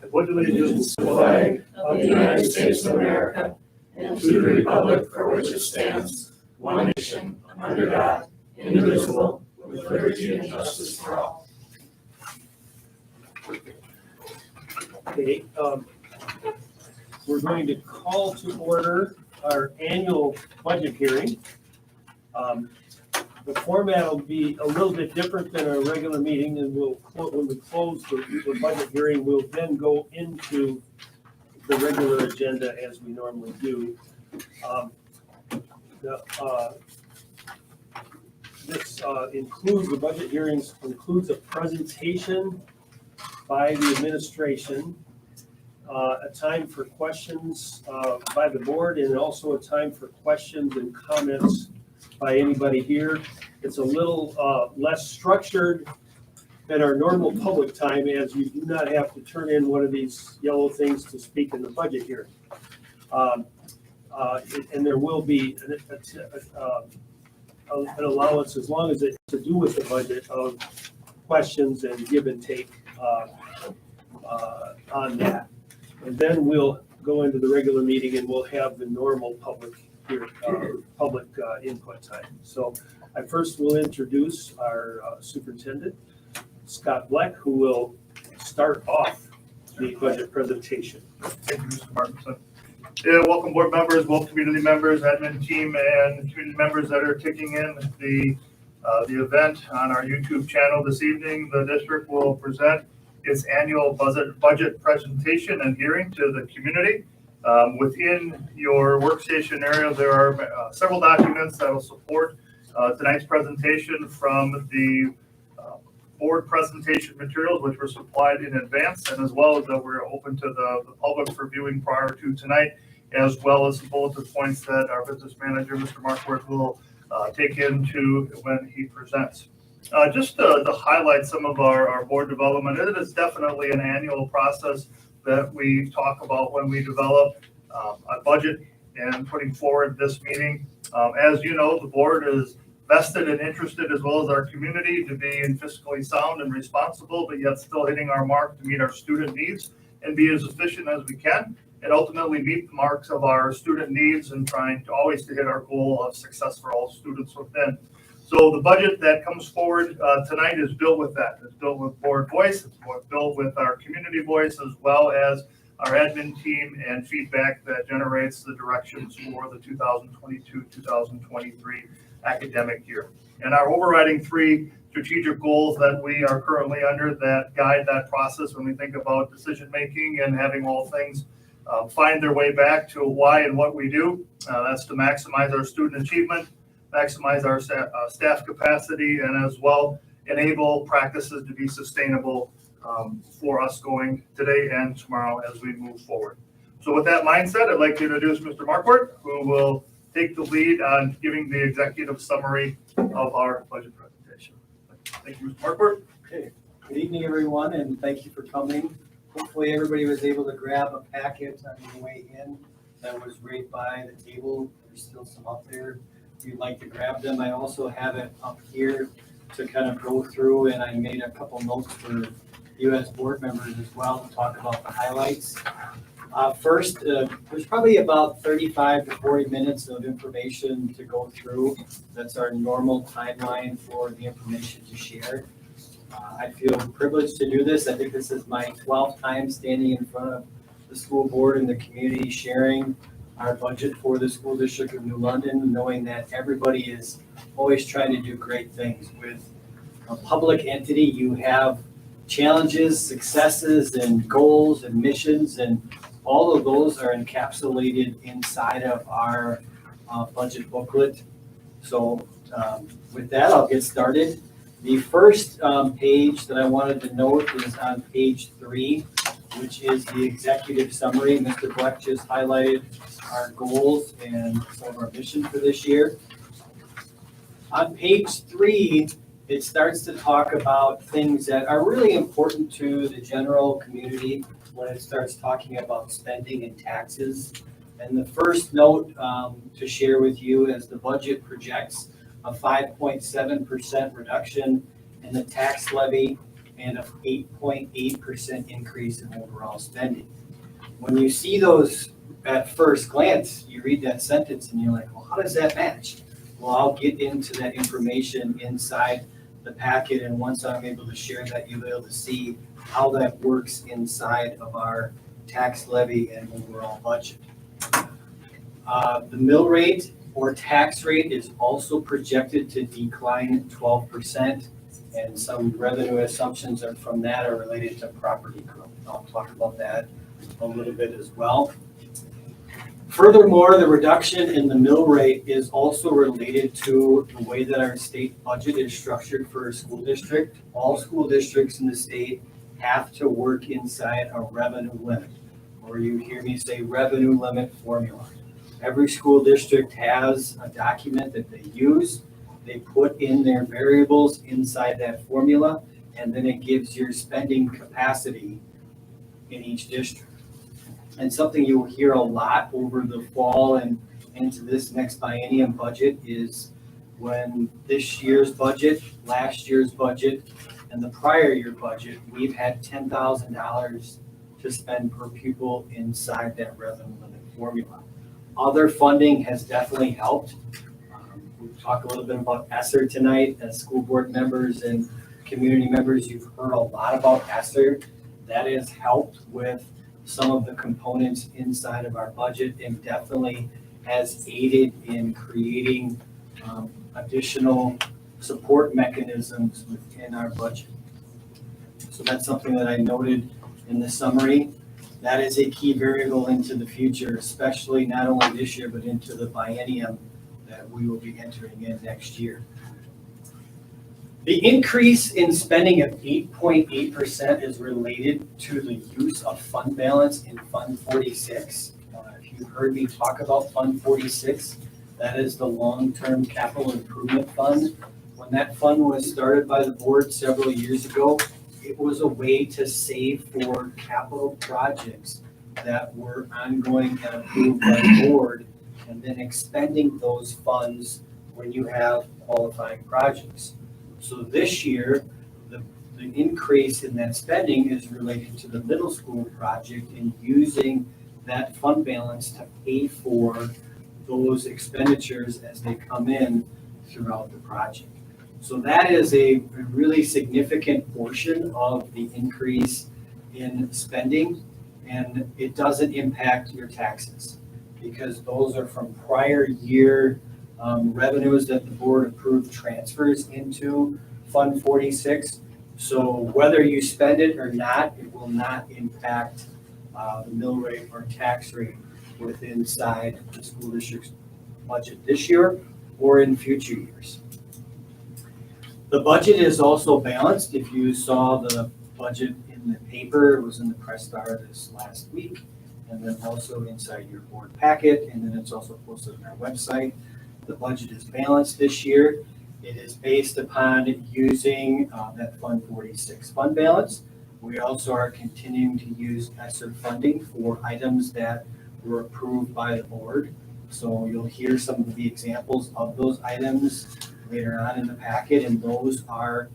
I pledge allegiance to the flag of the United States of America and to the republic for which it stands, one nation, under God, indivisible, with liberty and justice for all. Okay, we're going to call to order our annual budget hearing. The format will be a little bit different than our regular meeting, and when we close the budget hearing, we'll then go into the regular agenda as we normally do. This includes, the budget hearings includes a presentation by the administration, a time for questions by the board, and also a time for questions and comments by anybody here. It's a little less structured than our normal public time, as you do not have to turn in one of these yellow things to speak in the budget hearing. And there will be an allowance, as long as it's to do with the budget, of questions and give and take on that. And then we'll go into the regular meeting and we'll have the normal public input time. So I first will introduce our superintendent, Scott Bleck, who will start off the budget presentation. Thank you, Mr. Martinson. Yeah, welcome board members, welcome community members, admin team, and community members that are taking in the event on our YouTube channel this evening. The district will present its annual budget presentation and hearing to the community. Within your workstation area, there are several documents that will support tonight's presentation from the board presentation materials, which were supplied in advance, and as well as that we're open to the public for viewing prior to tonight, as well as some bulletin points that our business manager, Mr. Markworth, will take into when he presents. Just to highlight some of our board development, it is definitely an annual process that we talk about when we develop a budget and putting forward this meeting. As you know, the board is vested and interested, as well as our community, to be fiscally sound and responsible, but yet still hitting our mark to meet our student needs and be as efficient as we can, and ultimately meet the marks of our student needs and trying to always to hit our goal of success for all students within. So the budget that comes forward tonight is built with that. It's built with board voice, it's built with our community voice, as well as our admin team and feedback that generates the directions for the 2022-2023 academic year. And our overriding three strategic goals that we are currently under that guide that process when we think about decision making and having all things find their way back to why and what we do. That's to maximize our student achievement, maximize our staff capacity, and as well enable practices to be sustainable for us going today and tomorrow as we move forward. So with that mindset, I'd like to introduce Mr. Markworth, who will take the lead on giving the executive summary of our budget presentation. Thank you, Mr. Markworth. Okay. Good evening, everyone, and thank you for coming. Hopefully everybody was able to grab a packet on your way in that was right by the table. There's still some up there if you'd like to grab them. I also have it up here to kind of go through, and I made a couple notes for you as board members as well to talk about the highlights. First, there's probably about 35 to 40 minutes of information to go through. That's our normal timeline for the information to share. I feel privileged to do this. I think this is my 12th time standing in front of the school board and the community sharing our budget for the school district of New London, knowing that everybody is always trying to do great things. With a public entity, you have challenges, successes, and goals and missions, and all of those are encapsulated inside of our budget booklet. So with that, I'll get started. The first page that I wanted to note is on page 3, which is the executive summary. Mr. Bleck just highlighted our goals and some of our mission for this year. On page 3, it starts to talk about things that are really important to the general community when it starts talking about spending and taxes. And the first note to share with you is the budget projects a 5.7% reduction in the tax levy and a 8.8% increase in overall spending. When you see those at first glance, you read that sentence and you're like, well, how does that match? Well, I'll get into that information inside the packet, and once I'm able to share that, you'll be able to see how that works inside of our tax levy and overall budget. The mill rate or tax rate is also projected to decline 12%, and some revenue assumptions are from that are related to property growth. I'll talk about that a little bit as well. Furthermore, the reduction in the mill rate is also related to the way that our state budget is structured for a school district. All school districts in the state have to work inside a revenue limit, or you hear me say revenue limit formula. Every school district has a document that they use. They put in their variables inside that formula, and then it gives your spending capacity in each district. And something you'll hear a lot over the fall and into this next biennium budget is when this year's budget, last year's budget, and the prior year budget, we've had $10,000 to spend per pupil inside that revenue limit formula. Other funding has definitely helped. We'll talk a little bit about ESSER tonight. As school board members and community members, you've heard a lot about ESSER. That has helped with some of the components inside of our budget and definitely has aided in creating additional support mechanisms within our budget. So that's something that I noted in the summary. That is a key variable into the future, especially not only this year, but into the biennium that we will be entering in next year. The increase in spending of 8.8% is related to the use of fund balance in Fund 46. If you've heard me talk about Fund 46, that is the long-term capital improvement fund. When that fund was started by the board several years ago, it was a way to save for capital projects that were ongoing and approved by the board, and then expending those funds when you have qualifying projects. So this year, the increase in that spending is related to the middle school project and using that fund balance to pay for those expenditures as they come in throughout the project. So that is a really significant portion of the increase in spending, and it doesn't impact your taxes because those are from prior year revenues that the board approved transfers into Fund 46. So whether you spend it or not, it will not impact the mill rate or tax rate within inside the school district's budget this year or in future years. The budget is also balanced. If you saw the budget in the paper, it was in the Press Star this last week, and then also inside your board packet, and then it's also posted on our website. The budget is balanced this year. It is based upon using that Fund 46 fund balance. We also are continuing to use ESSER funding for items that were approved by the board. So you'll hear some of the examples of those items later on in the packet, and those are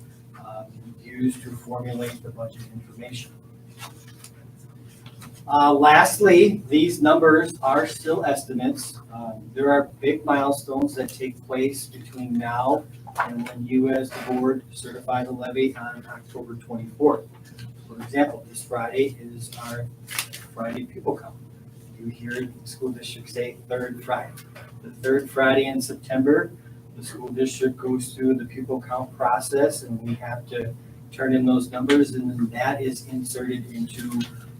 used to formulate the budget information. Lastly, these numbers are still estimates. There are big milestones that take place between now and when you as the board certify the levy on October 24th. For example, this Friday is our Friday pupil count. You hear school districts say third Friday. The third Friday in September, the school district goes through the pupil count process, and we have to turn in those numbers, and then that is inserted into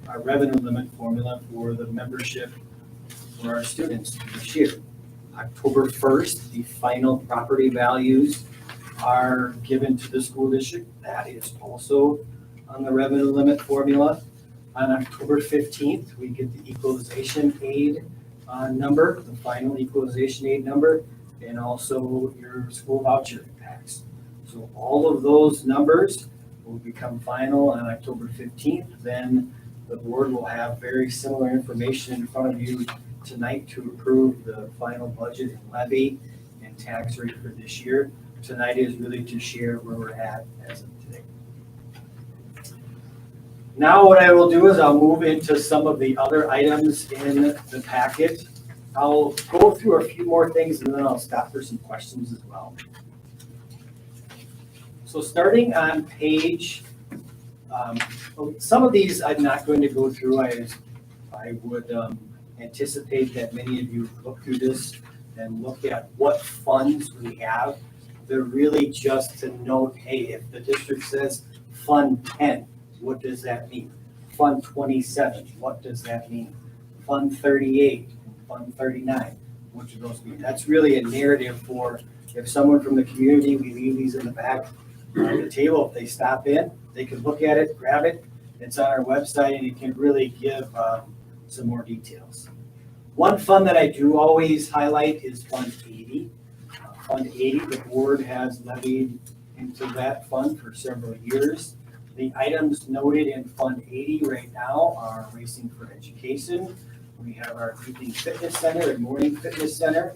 our revenue limit formula for the membership for our students this year. October 1st, the final property values are given to the school district. That is also on the revenue limit formula. On October 15th, we get the equalization aid number, the final equalization aid number, and also your school voucher impacts. So all of those numbers will become final on October 15th. Then the board will have very similar information in front of you tonight to approve the final budget and levy and tax rate for this year. Tonight is really to share where we're at as of today. Now what I will do is I'll move into some of the other items in the packet. I'll go through a few more things and then I'll stop for some questions as well. So starting on page, some of these I'm not going to go through. I would anticipate that many of you look through this and look at what funds we have. They're really just to note, hey, if the district says Fund 10, what does that mean? Fund 27, what does that mean? Fund 38, Fund 39, what do those mean? That's really a narrative for if someone from the community, we leave these in the back of the table, if they stop in, they can look at it, grab it. It's on our website and it can really give some more details. One fund that I do always highlight is Fund 80. Fund 80, the board has levied into that fund for several years. The items noted in Fund 80 right now are Racing for Education. We have our evening fitness center and morning fitness center.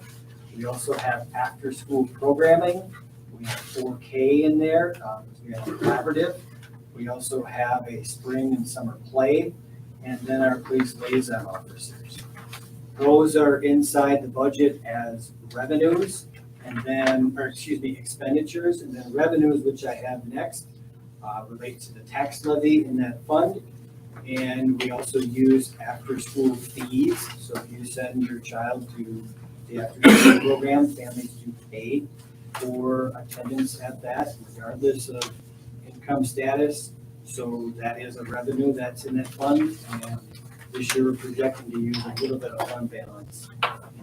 We also have after-school programming. We have 4K in there. We have a collaborative. We also have a spring and summer play, and then our police liaison officers. Those are inside the budget as revenues, and then, expenditures, and then revenues, which I have next, relate to the tax levy in that fund. And we also use after-school fees. So if you send your child to the after-school program, families do pay for attendance at that, regardless of income status. So that is a revenue that's in that fund. And this year we're projecting to use a little bit of fund balance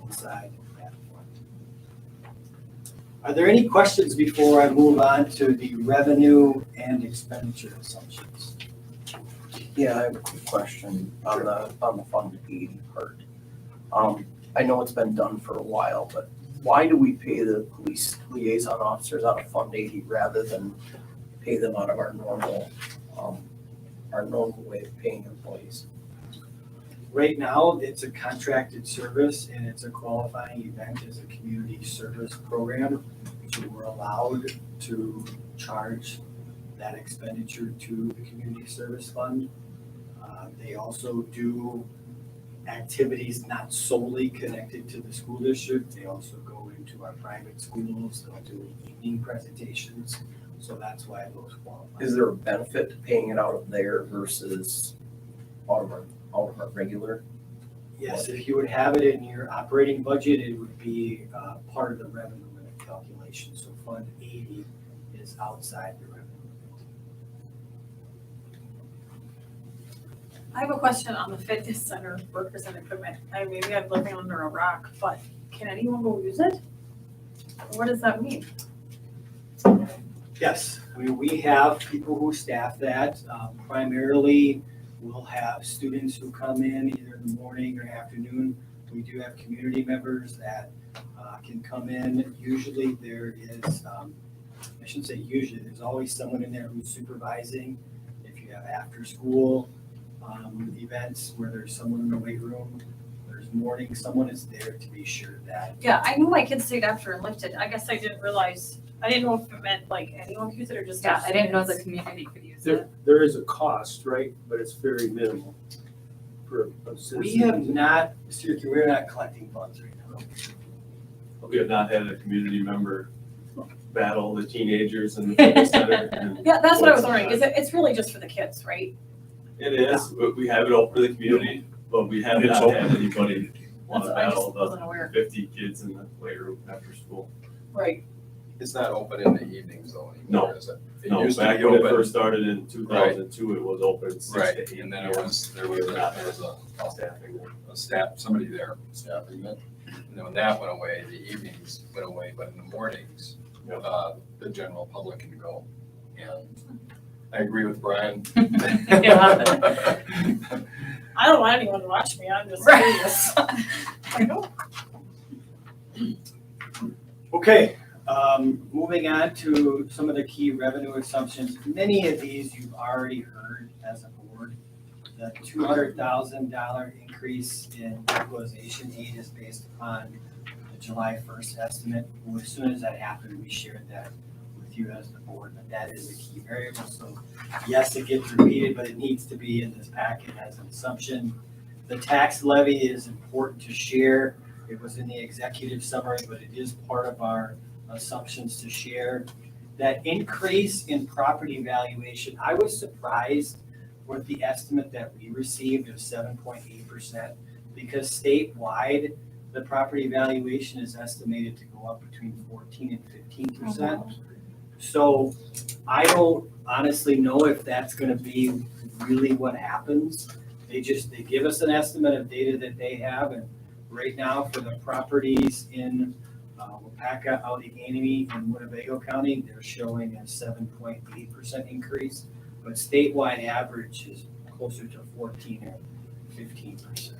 inside that fund. Are there any questions before I move on to the revenue and expenditure assumptions? Yeah, I have a quick question on the Fund 80 part. I know it's been done for a while, but why do we pay the police liaison officers out of Fund 80 rather than pay them out of our normal way of paying employees? Right now, it's a contracted service and it's a qualifying event as a community service program. So we're allowed to charge that expenditure to the community service fund. They also do activities not solely connected to the school district. They also go into our private schools. They'll do evening presentations. So that's why those qualify. Is there a benefit to paying it out of there versus out of our regular? Yes, if you would have it in your operating budget, it would be part of the revenue limit calculation. So Fund 80 is outside the revenue limit. I have a question on the fitness center workers and equipment. Maybe I'm living under a rock, but can anyone go use it? What does that mean? Yes, I mean, we have people who staff that. Primarily, we'll have students who come in either in the morning or afternoon. We do have community members that can come in. Usually there is, I shouldn't say usually, there's always someone in there who's supervising. If you have after school events where there's someone in the weight room, there's morning, someone is there to be sure that. Yeah, I knew my kids stayed after and lifted. I guess I didn't realize, I didn't know if it meant like anyone could use it or just. Yeah, I didn't know the students. community could use it. There is a cost, right, but it's very minimal for a citizen. We have not, seriously, we're not collecting funds right now. We have not had a community member battle the teenagers in the fitness center. And Yeah, that's what I was wondering. It's really just for the kids, right? it is, but we have it open to the community, but we have It's not had anybody want to I just battle wasn't the aware. 50 kids in the weight room after school. Right. It's not open in the evenings though No. anymore, is it? It No, used to back be when it open. first started in 2002, it was open 6 Right, to 8 and then p.m. there was Staffing. a staff, somebody there staffing it. And then when that went away, the evenings went away, but in the mornings, Yep. the general public can go. And I agree with Brian. I don't want anyone to watch me. I'm just Right. curious. I know. Okay, moving on to some of the key revenue assumptions. Many of these you've already heard as a board. The $200,000 increase in equalization aid is based upon the July 1st estimate. Well, as soon as that happened, we shared that with with you as the board, that that is a key variable. So yes, it gets repeated, but it needs to be in this packet as an assumption. The tax levy is important to share. It was in the executive summary, but it is part of our assumptions to share. That increase in property valuation, I was surprised with the estimate that we received of 7.8%, because statewide, the property valuation is estimated to go up between 14 and 15%. So I don't honestly know if that's gonna be really what happens. They give us an estimate of data that they have, and right now for the properties in Wapaka, Allegheny, and Winnebago County, they're showing a 7.8% increase, but statewide average is closer to 14 or 15%.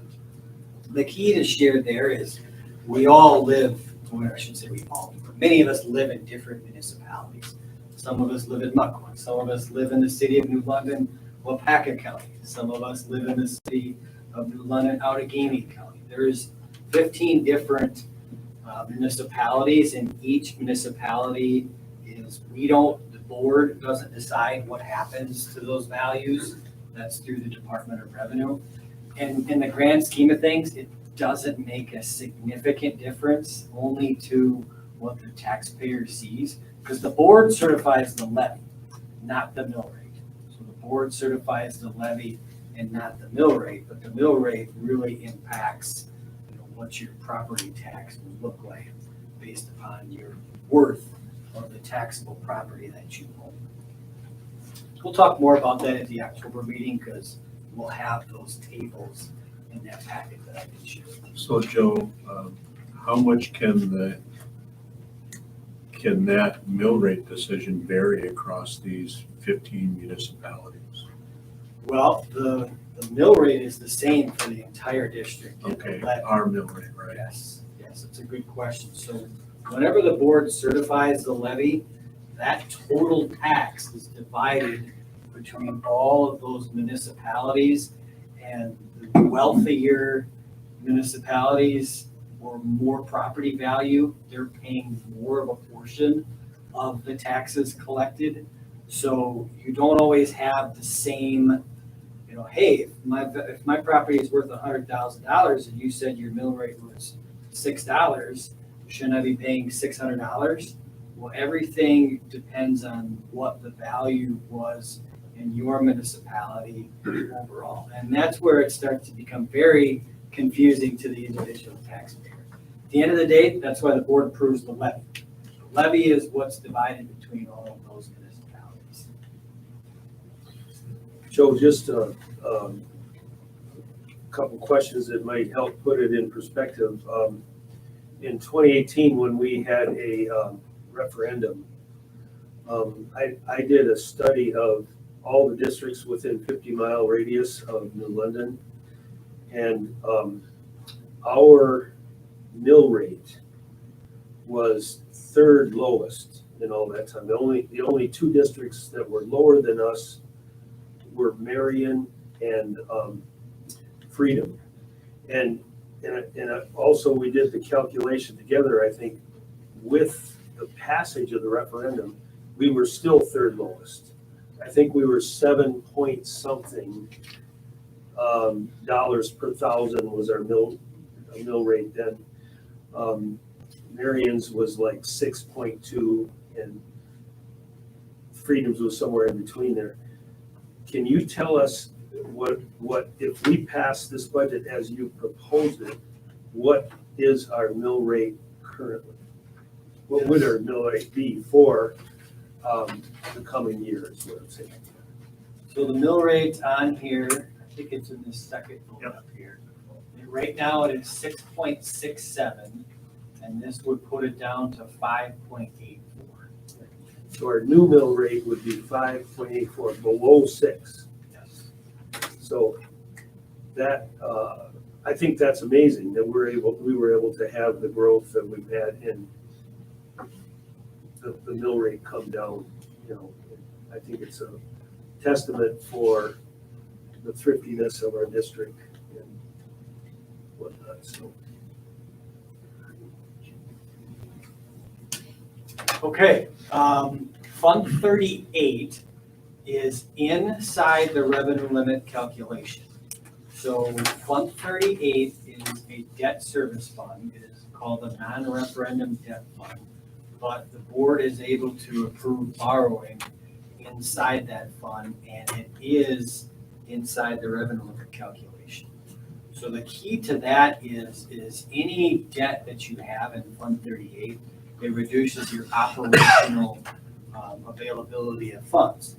The key to share there is we all live, well, I shouldn't say we all, but many of us live in different municipalities. Some of us live in Mucklin, some of us live in the city of New London, Wapaka County. Some of us live in the city of New London, Allegheny County. There's 15 different municipalities, and each municipality the board doesn't decide what happens to those values. That's through the Department of Revenue. And in the grand scheme of things, it doesn't make a significant difference, only to what the taxpayer sees, because the board certifies the levy, not the mill rate. So the board certifies the levy and not the mill rate, but the mill rate really impacts, what your property tax will look like based upon your worth of the taxable property that you own. We'll talk more about that at the October meeting, because we'll have those tables in that packet that I can share. So Joe, how much can that mill rate decision vary across these 15 municipalities? Well, the mill rate is the same for the entire district. and the Okay, levy. our mill rate, right? Yes, it's a good question. So whenever the board certifies the levy, that total tax is divided between all of those municipalities, and the wealthier municipalities or more property value, they're paying more of a portion of the taxes collected. So you don't always have the same, hey, if my property is worth $100,000 and you said your mill rate was $6, shouldn't I be paying $600? Well, everything depends on what the value was in your municipality overall. And that's where it starts to become very confusing to the individual taxpayer. At the end of the day, that's why the board approves the levy. The levy is what's divided between all of those municipalities. Joe, just a couple questions that might help put it in perspective. In 2018, when we had a referendum, I did a study of all the districts within 50-mile radius of New London, and our mill rate was third lowest in all that time. The only two districts that were lower than us were Marion and Freedom. And also we did the calculation together, I think, with the passage of the referendum, we were still third lowest. I think we were 7 point something dollars per thousand was our mill rate then. Marion's was like 6.2, and Freedom's was somewhere in between there. Can you tell us what if we pass this budget as you proposed it, what is our mill rate currently? What would our mill rate be for the coming year is what I'm saying. So the mill rate on here, I think it's in the second bullet up here. And right now it is 6.67, and this would put it down to 5.84. So our new mill rate would be 5.84, below 6. Yes. So that, I think that's amazing that we were able to have the growth that we've had in the mill rate come down. I think it's a testament for the thriftiness of our district and whatnot, so. Okay, Fund 38 is inside the revenue limit calculation. So Fund 38 is a debt service fund. It is called a non-referendum debt fund, but the board is able to approve borrowing inside that fund, and it is inside the revenue limit calculation. So the key to that is any debt that you have in Fund 38, it reduces your operational availability of funds.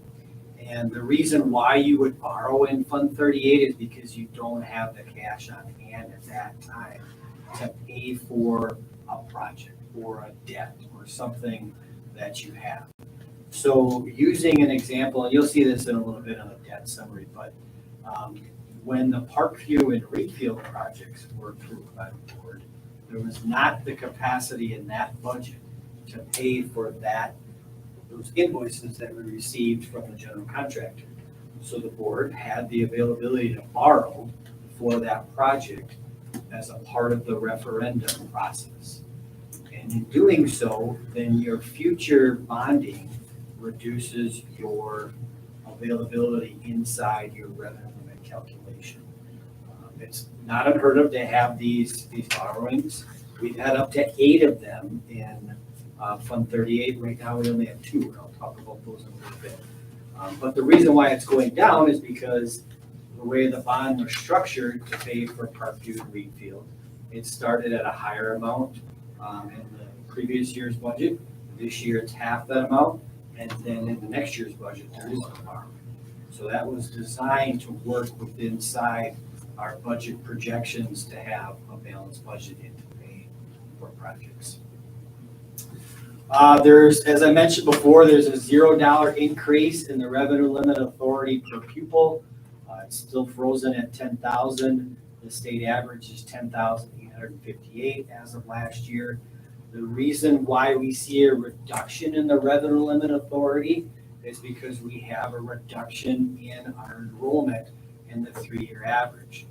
And the reason why you would borrow in Fund 38 is because you don't have the cash on hand at that time to pay for a project or a debt or something that you have. So using an example, and you'll see this in a little bit on the debt summary, but when the Parkview and Reedfield projects were approved by the board, there was not the capacity in that budget to pay for those invoices that we received from the general contractor. So the board had the availability to borrow for that project as a part of the referendum process. And in doing so, then your future bonding reduces your availability inside your revenue limit calculation. It's not unheard of to have these borrowings. We've had up to 8 of them in Fund 38. Right now, we only have 2, and I'll talk about those in a little bit. But the reason why it's going down is because the way the bond was structured to pay for Parkview and Reedfield, it started at a higher amount in the previous year's budget. This year, it's half that amount, and then in the next year's budget, there is no borrowing. So that was designed to work with inside our budget projections to have a balanced budget and to pay for projects. As I mentioned before, there's a $0 increase in the revenue limit authority per pupil. It's still frozen at 10,000. The state average is 10,858 as of last year. The reason why we see a reduction in the revenue limit authority is because we have a reduction in our enrollment in the 3-year average.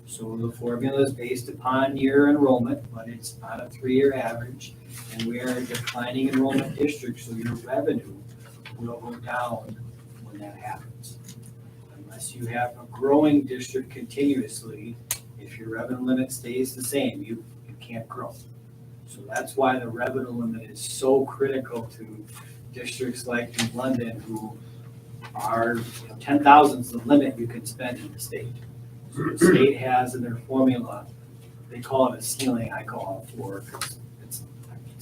So the formula is based upon your enrollment, but it's not a 3-year average. And we are a declining enrollment district, so your revenue will go down when that happens. Unless you have a growing district continuously, if your revenue limit stays the same, you can't grow. So that's why the revenue limit is so critical to districts like New London, who are, 10,000 is the limit you can spend in the state. So the state has in their formula, they call it a ceiling, I call it a floor, because it's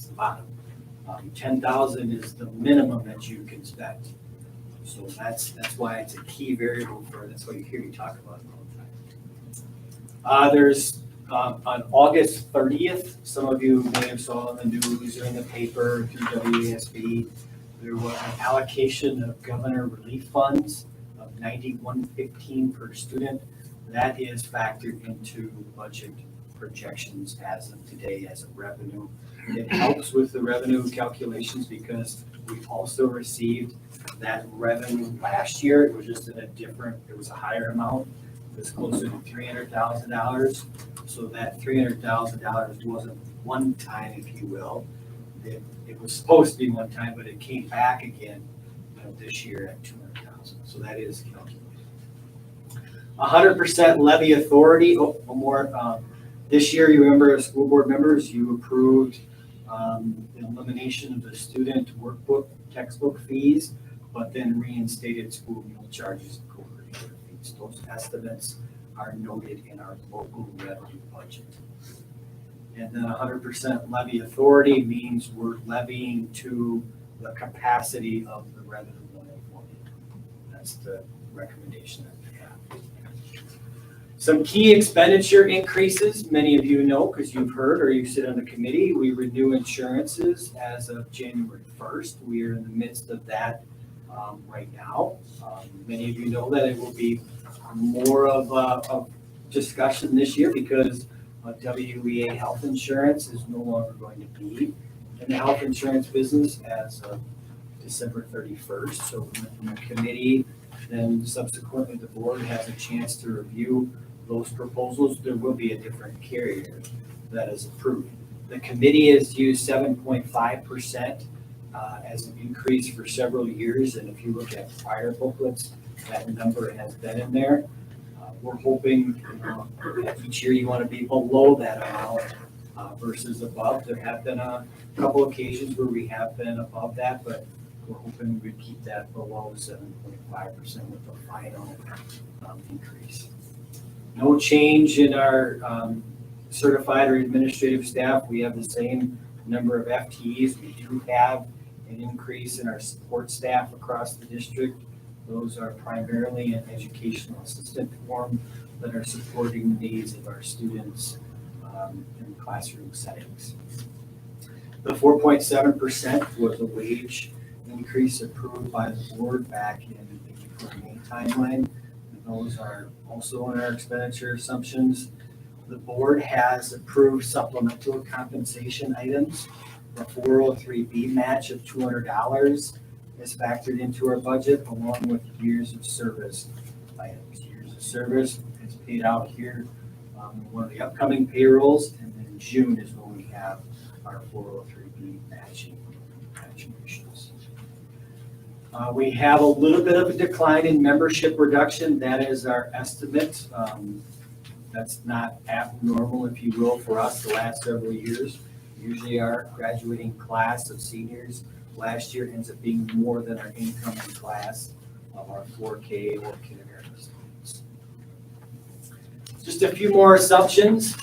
the bottom. 10,000 is the minimum that you can spend. So that's why it's a key variable that's what you hear me talk about it all the time. There's on August 30th, some of you may have saw in the news or in the paper through WASB, there was an allocation of governor relief funds of $91.15 per student. That is factored into budget projections as of today as a revenue. It helps with the revenue calculations because we also received that revenue last year. It was just in it was a higher amount. It was closer to $300,000. So that $300,000 wasn't one time, if you will. It was supposed to be one time, but it came back again this year at $200,000. So that is calculated. 100% levy authority. This year, you remember, as school board members, you approved the elimination of the student workbook textbook fees, but then reinstated school meal charges and co-curricular fees. Those estimates are noted in our local revenue budget. And then 100% levy authority means we're levying to the capacity of the revenue limit formula. That's the recommendation that we have. Some key expenditure increases, many of you know because you've heard or you sit on the committee, we renew insurances as of January 1st. We are in the midst of that right now. Many of you know that it will be more of a discussion this year because WEA health insurance is no longer going to be in the health insurance business as of December 31st. So from the committee, then subsequently the board has a chance to review those proposals. There will be a different carrier that is approved. The committee has used 7.5% as an increase for several years, and if you look at prior booklets, that number has been in there. We're hoping, that each year you want to be below that amount versus above. There have been a couple occasions where we have been above that, but we're hoping we keep that below 7.5% with the final increase. No change in our certified or administrative staff. We have the same number of FTEs. We do have an increase in our support staff across the district. Those are primarily in educational assistant form that are supporting the needs of our students in classroom settings. The 4.7% was a wage increase approved by the board back in the April May timeline. And those are also in our expenditure assumptions. The board has approved supplemental compensation items. The 403B match of $200 is factored into our budget along with years of service items. Years of service is paid out here in one of the upcoming payrolls, and then June is when we have our 403B matching contributions. We have a little bit of a decline in membership reduction. That is our estimate. That's not abnormal, if you will, for us the last several years. Usually our graduating class of seniors last year ends up being more than our incoming class of our 4K or kindergarten students. Just a few more assumptions.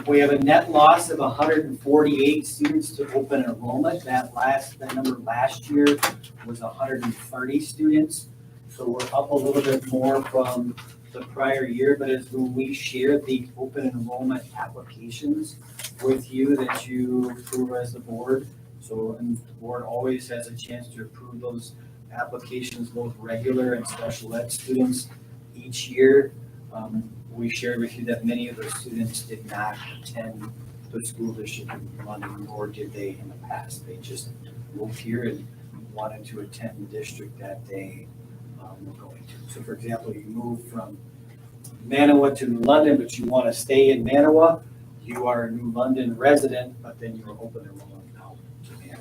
We have a net loss of 148 students to open enrollment. That number last year was 130 students. So we're up a little bit more from the prior year, but as when we share the open enrollment applications with you that you approve as the board. So, and the board always has a chance to approve those applications, both regular and special ed students each year. We shared with you that many of those students did not attend the school district in London, nor did they in the past. They just moved here and wanted to attend the district that they were going to. So for example, you move from Manawa to New London, but you want to stay in Manawa, you are a New London resident, but then you're open enrollment out to Manawa.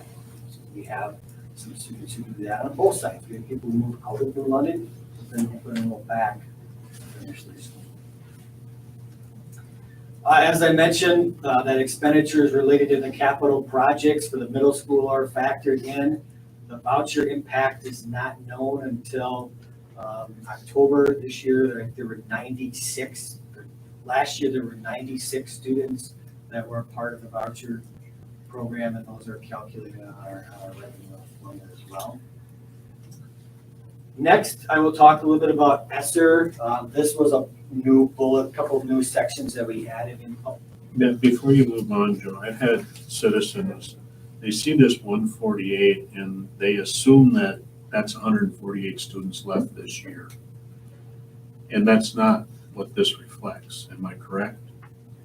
So we have some students who do that on both sides. We have people who move out of New London, then open enroll back and finish their school. As I mentioned, that expenditures related to the capital projects for the middle school are factored in. The voucher impact is not known until October this year. There were 96. Last year, there were 96 students that were part of the voucher program, and those are calculated on our revenue formula as well. Next, I will talk a little bit about ESSER. This was a new bullet, couple of new sections that we added in. Now, before you move on, Joe, I've had citizens, they see this 148 and they assume that that's 148 students left this year. And that's not what this reflects, am I correct?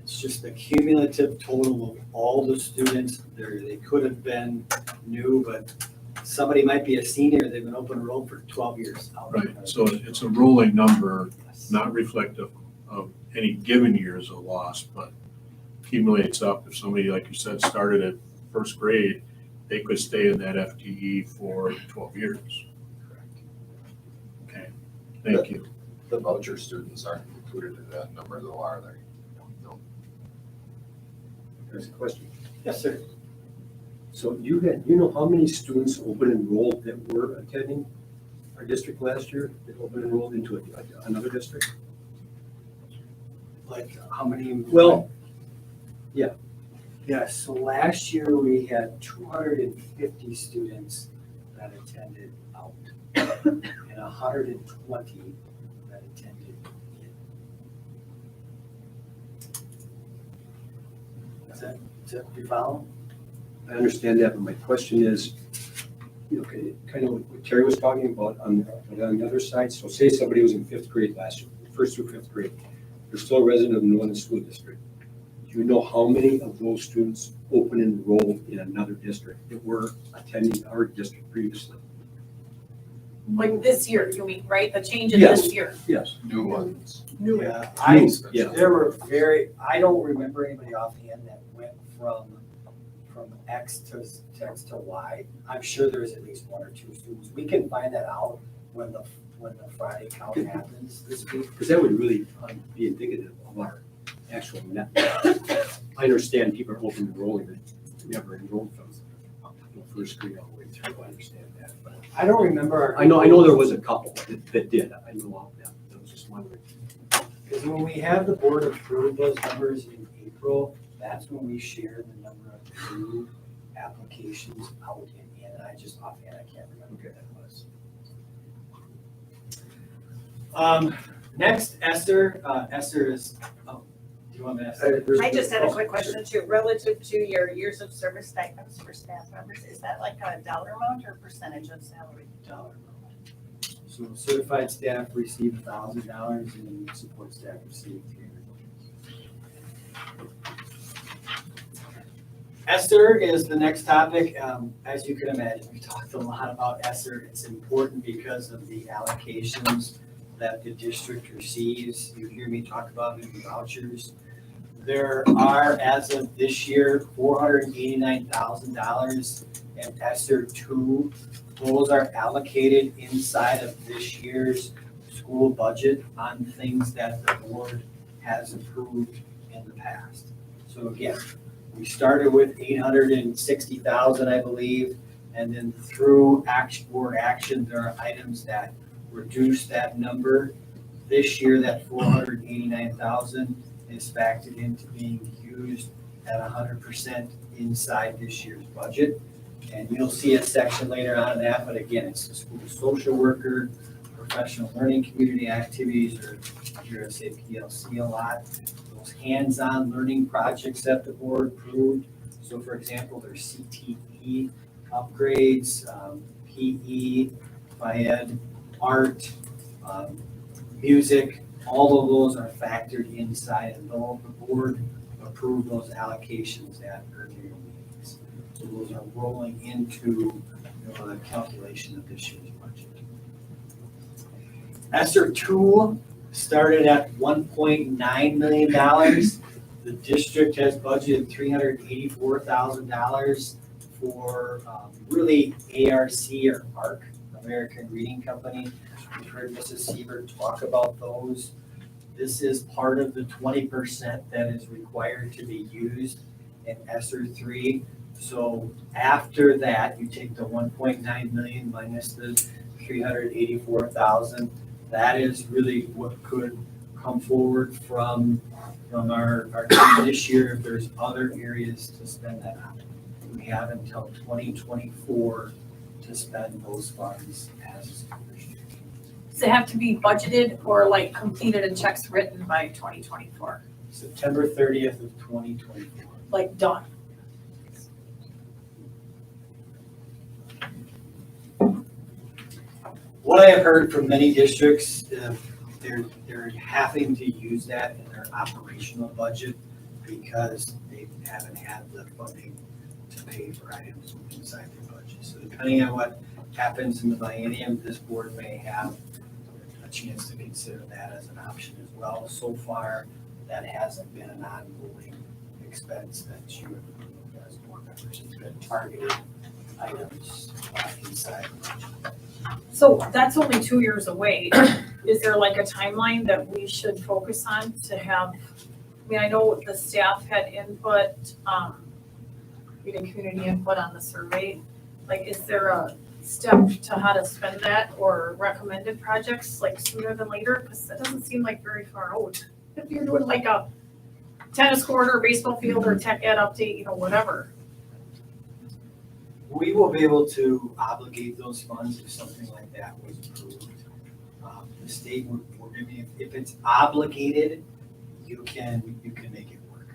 It's just the cumulative total of all the students. They could have been new, but somebody might be a senior, they've been open enrolled for 12 years. Right, so it's a rolling number, not reflective of any given year as a loss, but accumulates up. If somebody, like you said, started at first grade, they could stay in that FTE for 12 years. Okay, thank you. The voucher students aren't included in that number though, are they? No. There's a question. Yes, sir. So you know how many students open enrolled that were attending our district last year, that open enrolled into another district? Like how many? Well, Yes, so last year we had 250 students that attended out and 120 that attended in. Is that you follow? I understand that, but my question is, kind of what Terry was talking about on the other side. So say somebody was in fifth grade last year, first through fifth grade, they're still a resident of the New London School District. Do you know how many of those students open enrolled in another district that were attending our district previously? Like this year, you mean, right? The change in Yes. this year. Yes. New ones. Yeah, Yeah. there were I don't remember anybody offhand that went from from X to Y. I'm sure there's at least one or two students. We can find that out when the Friday count happens this week. Because that would really be indicative of our actual net. I understand people are open enrolling, but never enrolled from first grade all the way through. I understand that, but I don't remember. I know there was a couple that did. I know all that. I was just wondering. Because when we have the board approve those numbers in April, that's when we share the number of new applications out in, and I just offhand, I can't remember who that was. Next, Esther. Esther is, do you want to ask? I just had a quick question too, relative to your years of service stipends for staff members, is that like a dollar amount or percentage of salary? Dollar amount. So certified staff receive $1,000 and support staff receive $300. Esther is the next topic. As you can imagine, we talked a lot about Esther. It's important because of the allocations that the district receives. You hear me talk about the vouchers. There are, as of this year, $489,000 in Esther 2. Those are allocated inside of this year's school budget on things that the board has approved in the past. So again, we started with $860,000, I believe, and then through board action, there are items that reduce that number. This year, that $489,000 is factored into being used at 100% inside this year's budget. And you'll see a section later on in that, but again, it's the school social worker, professional learning community activities, or you're say PLC a lot. Those hands-on learning projects that the board approved. So for example, there's CTE upgrades, PE, FIED, art, music, all of those are factored inside, and the board approved those allocations at earlier meetings. So those are rolling into the calculation of this year's budget. ESSER 2 started at $1.9 million. The district has budgeted $384,000 for really ARC or ARC, American Reading Company. We've heard Mrs. Siebert talk about those. This is part of the 20% that is required to be used in ESSER 3. So after that, you take the 1.9 million minus the 384,000. That is really what could come forward from our team this year if there's other areas to spend that on. We have until 2024 to spend those funds as a school district. Does it have to be budgeted or like completed and checks written by 2024? September 30th of 2024. Like done? What I have heard from many districts, they're having to use that in their operational budget because they haven't had the funding to pay for items inside their budget. So depending on what happens in the biennium, this board may have a chance to consider that as an option as well. So far, that hasn't been an ongoing expense that you have approved as board members. It's been targeted items inside the budget. So that's only 2 years away. Is there like a timeline that we should focus on to have, I mean, I know the staff had input, we did community input on the survey. Like, is there a step to how to spend that or recommended projects like sooner than later? Because that doesn't seem like very far out. If you're doing like a tennis court or baseball field or tech ed update, whatever. We will be able to obligate those funds if something like that was approved. The state would, if it's obligated, you can make it work.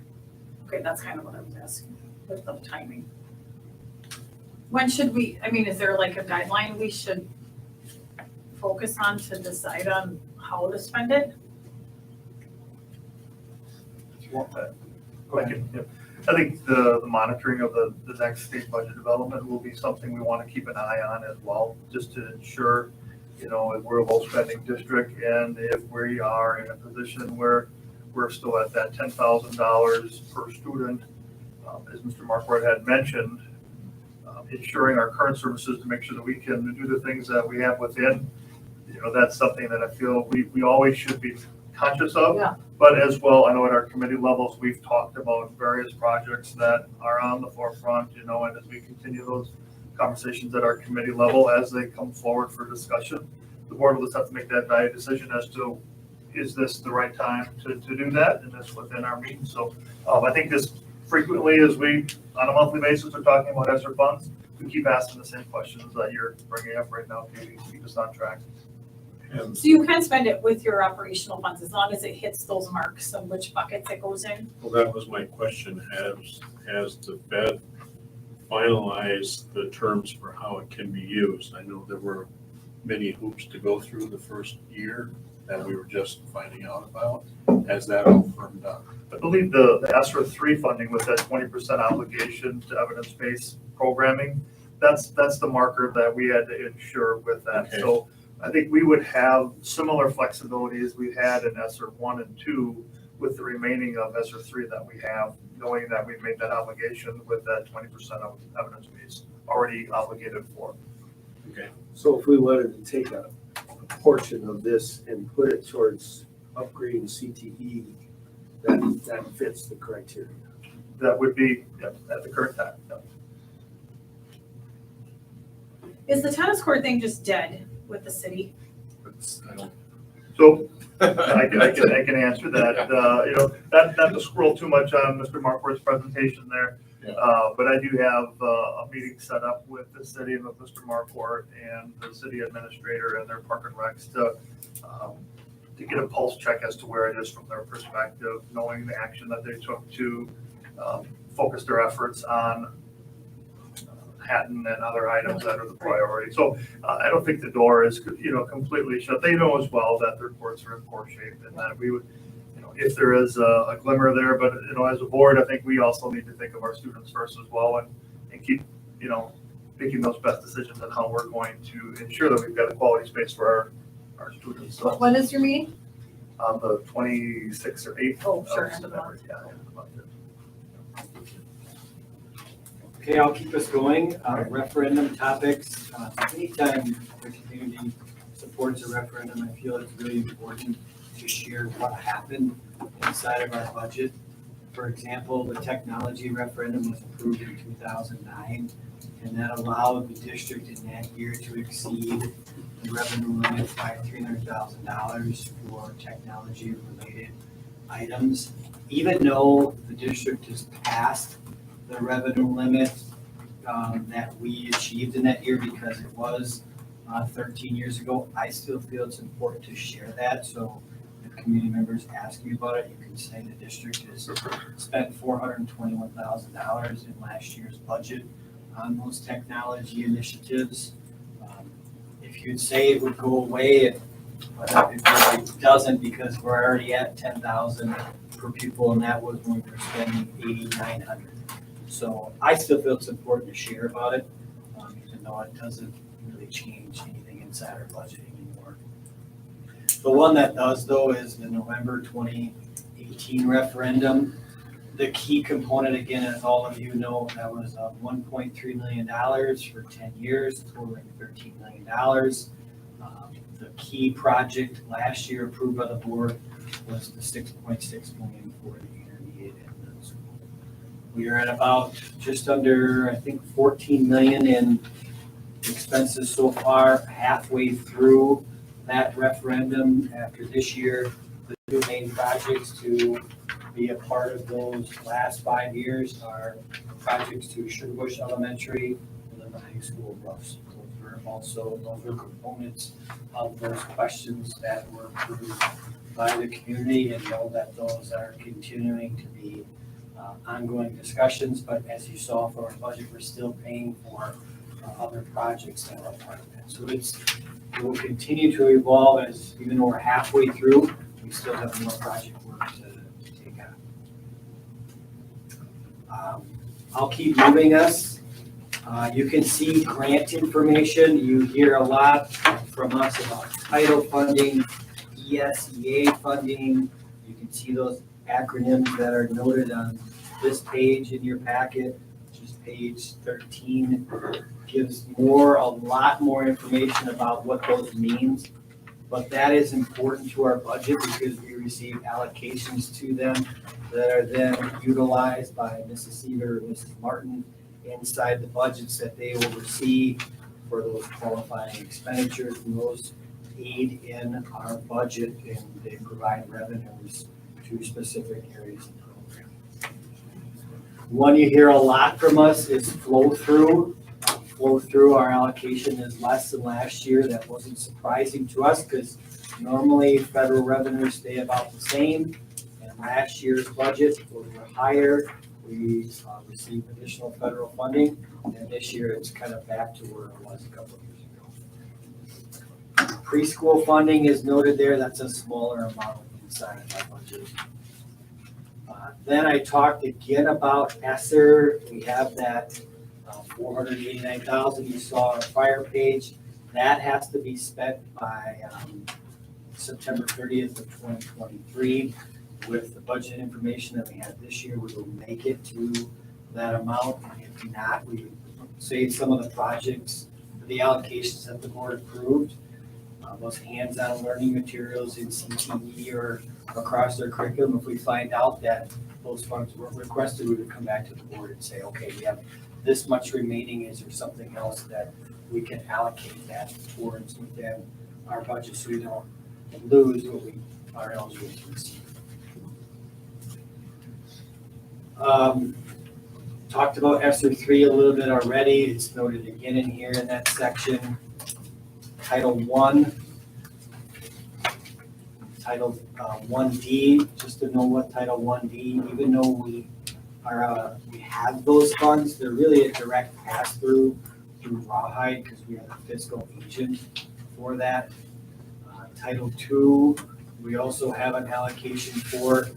Okay, that's kind of what I was asking with the timing. When should we, I mean, is there like a guideline we should focus on to decide on how to spend it? I think the monitoring of the next state budget development will be something we want to keep an eye on as well, just to ensure, if we're a low spending district and if we are in a position where we're still at that $10,000 per student as Mr. Markwart had mentioned, ensuring our current services to make sure that we can do the things that we have within. That's something that I feel we always should be conscious of. Yeah. But as well, I know at our committee levels, we've talked about various projects that are on the forefront, and as we continue those conversations at our committee level, as they come forward for discussion, the board will just have to make that value decision as to, is this the right time to do that? And that's within our means. So I think this frequently, as we, on a monthly basis, are talking about ESSER funds, we keep asking the same questions that you're bringing up right now, Katie, to keep us on track. So you can spend it with your operational funds as long as it hits those marks of which buckets it goes in. Well, that was my question. Has the Fed finalized the terms for how it can be used? I know there were many hoops to go through the first year that we were just finding out about. Has that all firmed up? I believe the ESSER 3 funding with that 20% obligation to evidence-based programming, that's the marker that we had to ensure with that. Okay. So I think we would have similar flexibility as we had in ESSER 1 and 2 with the remaining of ESSER 3 that we have, knowing that we've made that obligation with that 20% of evidence base already obligated for. Okay. So if we wanted to take a portion of this and put it towards upgrading CTE, that fits the criteria. That would be, at the current time. Yep. Is the tennis court thing just dead with the city? I don't. So I can answer that. Not to scroll too much on Mr. Markworth's presentation there. Yeah. But I do have a meeting set up with the city and with Mr. Markwart and the city administrator and their park and recs to get a pulse check as to where it is from their perspective, knowing the action that they took to focus their efforts on Hatton and other items that are the priority. So I don't think the door is, completely shut. They know as well that their courts are in poor shape and that we would, if there is a glimmer there, but as a board, I think we also need to think of our students first as well and keep, making those best decisions on how we're going to ensure that we've got a quality space for our students. So When is your meeting? on the 26th or 8th. Oh, sure, of end of the month. September. Yeah, end of the month. Okay, I'll keep us going. Referendum topics. Anytime the community supports a referendum, I feel it's really important to share what happened inside of our budget. For example, the technology referendum was approved in 2009, and that allowed the district in that year to exceed the revenue limit by $300,000 for technology-related items. Even though the district has passed the revenue limit that we achieved in that year because it was 13 years ago, I still feel it's important to share that. So if community members ask you about it, you can say the district has spent $421,000 in last year's budget on those technology initiatives. If you'd say it would go away, it really doesn't, because we're already at 10,000 per pupil, and that was when we were spending 8,900. So I still feel it's important to share about it, even though it doesn't really change anything inside our budget anymore. The one that does, though, is the November 2018 referendum. The key component, again, as all of you know, that was $1.3 million for 10 years, totaling $13 million. The key project last year approved by the board was the $6.6 million for the intermediate and middle school. We are at about just under, I think, 14 million in expenses so far, halfway through that referendum. After this year, the two main projects to be a part of those last 5 years are projects to Sugar Bush Elementary and then the high school roofs. Those are components of those questions that were approved by the community, and know that those are continuing to be ongoing discussions. But as you saw from our budget, we're still paying for other projects that are part of that. So it will continue to evolve, as even though we're halfway through, we still have more project work to take on. I'll keep moving us. You can see grant information. You hear a lot from us about title funding, ESEA funding. You can see those acronyms that are noted on this page in your packet, which is page 13, gives a lot more information about what those means. But that is important to our budget because we receive allocations to them that are then utilized by Mrs. Seaver and Mrs. Martin inside the budgets that they will receive for those qualifying expenditures, and those aid in our budget, and they provide revenues to specific areas of the program. One you hear a lot from us is flow through. Flow through, our allocation is less than last year. That wasn't surprising to us because normally federal revenues stay about the same. And last year's budget was higher. We received additional federal funding, and this year it's kind of back to where it was a couple of years ago. Preschool funding is noted there. That's a smaller amount inside of our budget. Then I talked again about ESSER. We have that 489,000 you saw on the prior page. That has to be spent by September 30th of 2023. With the budget information that we had this year, we will make it to that amount. And if not, we save some of the projects, the allocations that the board approved. Those hands-on learning materials in CTE or across their curriculum. If we find out that those funds were requested, we would come back to the board and say, okay, we have this much remaining. Is there something else that we can allocate that towards within our budget so we don't lose what we are eligible to receive? Talked about ESSER 3 a little bit already. It's noted again in here in that section. Title 1. Title 1D, just to know what Title 1D, even though we have those funds, they're really a direct pass-through through Rawhide because we are the fiscal agent for that. Title 2, we also have an allocation for.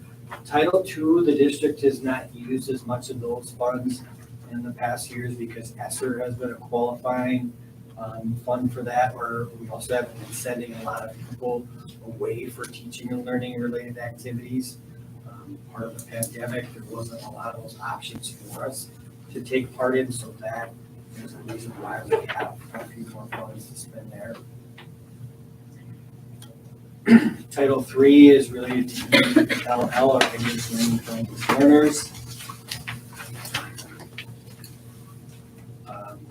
Title 2, the district has not used as much of those funds in the past years because ESSER has been a qualifying fund for that, where we also have been sending a lot of people away for teaching and learning related activities. Part of the pandemic, there wasn't a lot of those options for us to take part in, so that is the reason why we have a few more funds to spend there. Title 3 is related to ELL, or English Language Learners.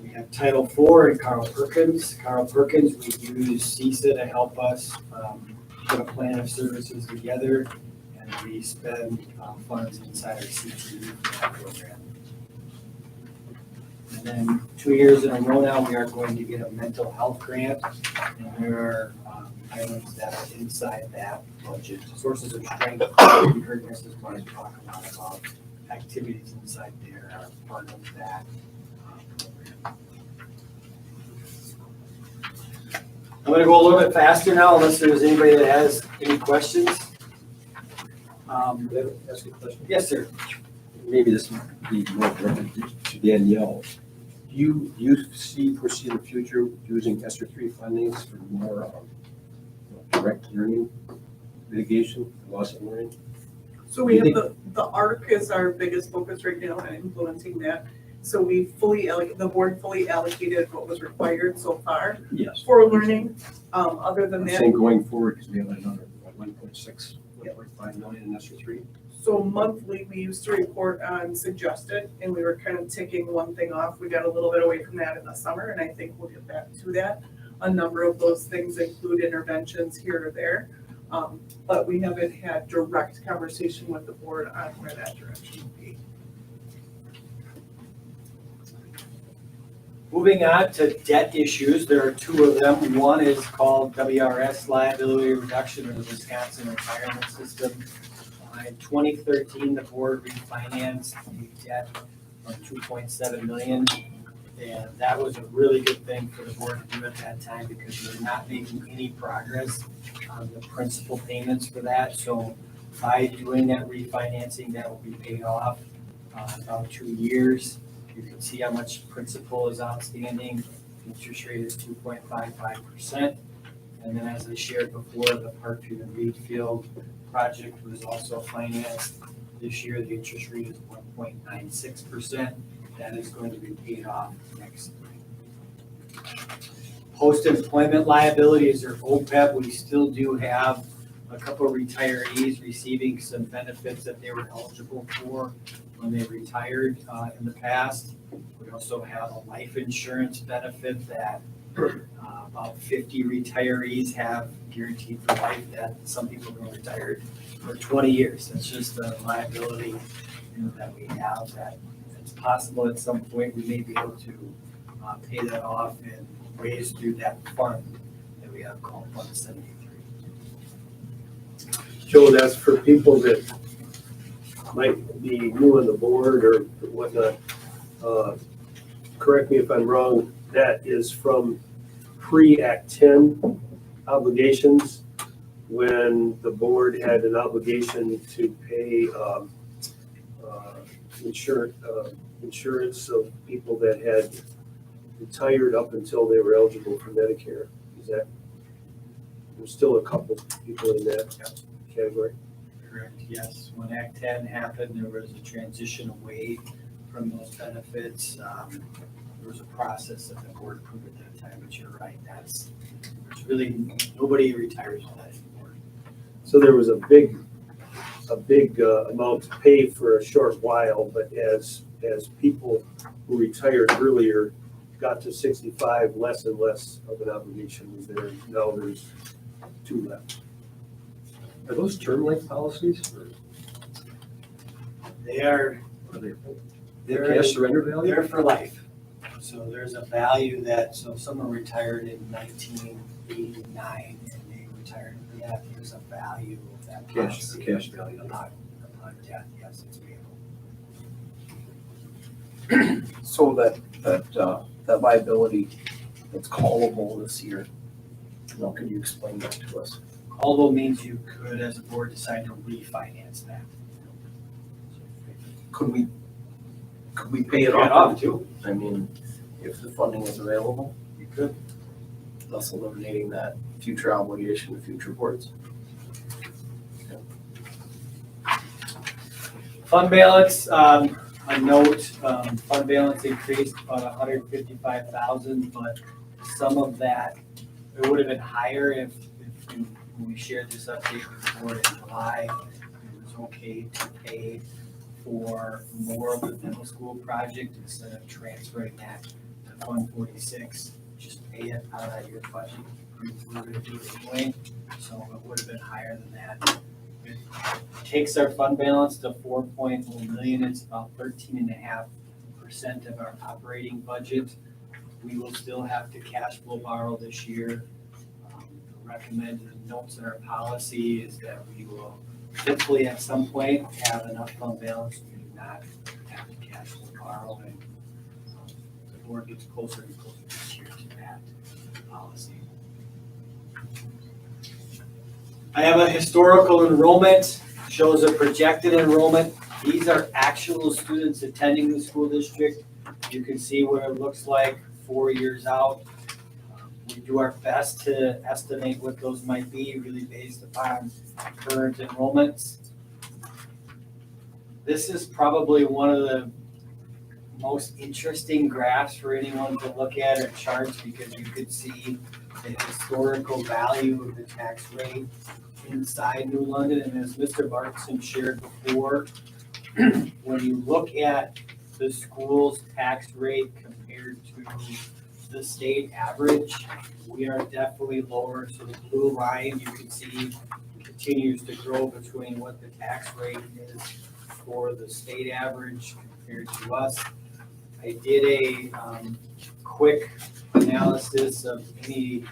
We have Title 4 in Carl Perkins. Carl Perkins, we use CISA to help us put a plan of services together, and we spend funds inside our CTE program. And then 2 years in a row now, we are going to get a mental health grant, and there are items that are inside that budget. Sources of strength, we heard Mrs. Martin talk a lot about activities inside there are part of that program. I'm gonna go a little bit faster now unless there's anybody that has any questions. Ask a question. Yes, sir. Maybe this would be more directed to Danielle. Do you foresee in the future using ESSER 3 fundings for more direct learning mitigation, loss of learning? So we have the ARC is our biggest focus right now and implementing that. So we the board fully allocated what was required so far Yes. for learning. Other than I'm that, saying going forward, because we have another 1.5 million in ESSER 3. so monthly, we used to report on suggested, and we were kind of ticking one thing off. We got a little bit away from that in the summer, and I think we'll get back to that. A number of those things include interventions here or there, but we haven't had direct conversation with the board on where that direction will be. Moving on to debt issues, there are two of them. One is called WRS liability reduction, or the Wisconsin retirement system. In 2013, the board refinanced the debt from $2.7 million. And that was a really good thing for the board to do at that time because we were not making any progress on the principal payments for that. So by doing that refinancing, that will be paid off about 2 years. You can see how much principal is outstanding. Interest rate is 2.55%. And then as I shared before, the Parkview and Reed Field project was also financed This year, the interest rate is 1.96%. That is going to be paid off next spring. Post-employment liabilities, or OPEB, we still do have a couple of retirees receiving some benefits that they were eligible for when they retired in the past. We also have a life insurance benefit that about 50 retirees have guaranteed for life, that some people are retired for 20 years. That's just a liability, that we have, that it's possible at some point we may be able to pay that off and raise through that fund that we have called Fund 73. Joe, that's for people that might be new on the board or whatnot. Correct me if I'm wrong, that is from pre-Act 10 obligations, when the board had an obligation to pay insurance of people that had retired up until they were eligible for Medicare. Is that, there's still a couple people in that category? Correct, yes. When Act 10 happened, there was a transition away from those benefits. There was a process that the board approved at that time, but you're right, there's really, nobody retires with that anymore. So there was a big amount to pay for a short while, but as people who retired earlier got to 65, less and less of an obligation was there. Now there's 2 left. Are those term life policies or Are they they're, cash surrender value? they're for life. So there's a value that, so if someone retired in 1989 and they retired for that, there's a value of that Cash, policy. cash value. Upon death, yes, it's payable. So that liability, it's callable this year. Now, can you explain that to us? Callable means you could, as a board, decide to refinance that. Could we pay it Pay it off? off too. I mean, if the funding is available, You could. thus eliminating that future obligation to future boards. Fund balance, a note, fund balance increased about 155,000, but some of that, it would have been higher if when we shared this update with the board in July, it was okay to pay for more of the middle school project instead of transferring that to Fund 46. Just pay it out of your budget. We were gonna do it anyway, so it would have been higher than that. It takes our fund balance to 4.1 million. It's about 13.5% of our operating budget. We will still have to cash flow borrow this year. Recommended notes in our policy is that we will hopefully at some point have enough fund balance. We do not have to cash flow borrow, and the board gets closer and closer this year to that policy. I have a historical enrollment, shows a projected enrollment. These are actual students attending the school district. You can see what it looks like 4 years out. We do our best to estimate what those might be, really based upon current enrollments. This is probably one of the most interesting graphs for anyone to look at, or charts, because you could see the historical value of the tax rate inside New London. And as Mr. Markson shared before, when you look at the school's tax rate compared to the state average, we are definitely lower. So the blue line, you can see, continues to grow between what the tax rate is for the state average compared to us. I did a quick analysis of any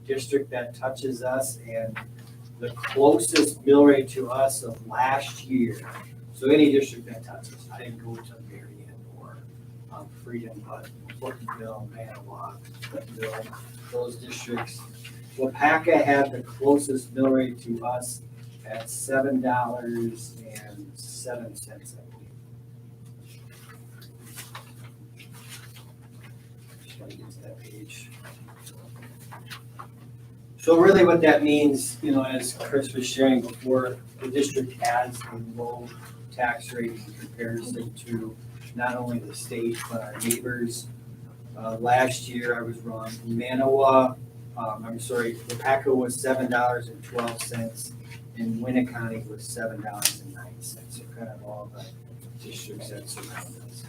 district that touches us, and the closest mill rate to us of last year, so any district that touches, I didn't go to Marion or Freedom, but Porterville, Manawa, Bentonville, those districts. Wapaka had the closest mill rate to us at $7.07, I believe. Just want to get to that page. So really what that means, you know, as Chris was sharing before, the district has a low tax rate in comparison to not only the state, but our neighbors. Last year, I was wrong, Wapaka was $7.12, and Winnicott was $7.09, so kind of all the districts that surround us.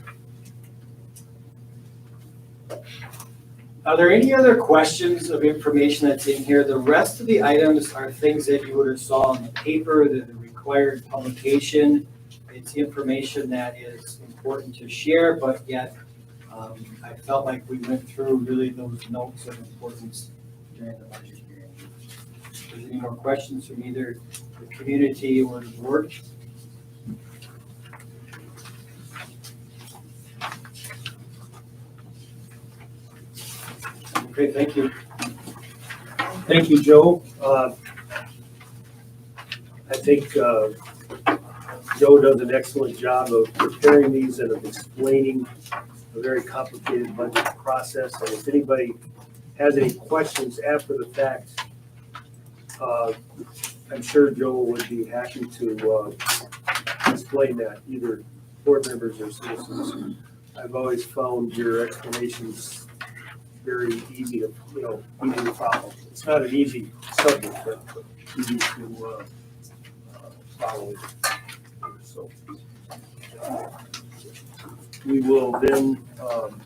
Are there any other questions of information that's in here? The rest of the items are things that you would have saw in the paper, the required publication. It's information that is important to share, but yet I felt like we went through really those notes of importance during the budget hearing. If there's any more questions from either the community or the board? Okay, thank you. Thank you, Joe. I think Joe does an excellent job of preparing these and of explaining a very complicated budget process. And if anybody has any questions after the fact, I'm sure Joe would be happy to explain that, either board members or citizens. I've always found your explanations very easy to, easy to follow. It's not an easy subject, but easy to follow. So we will then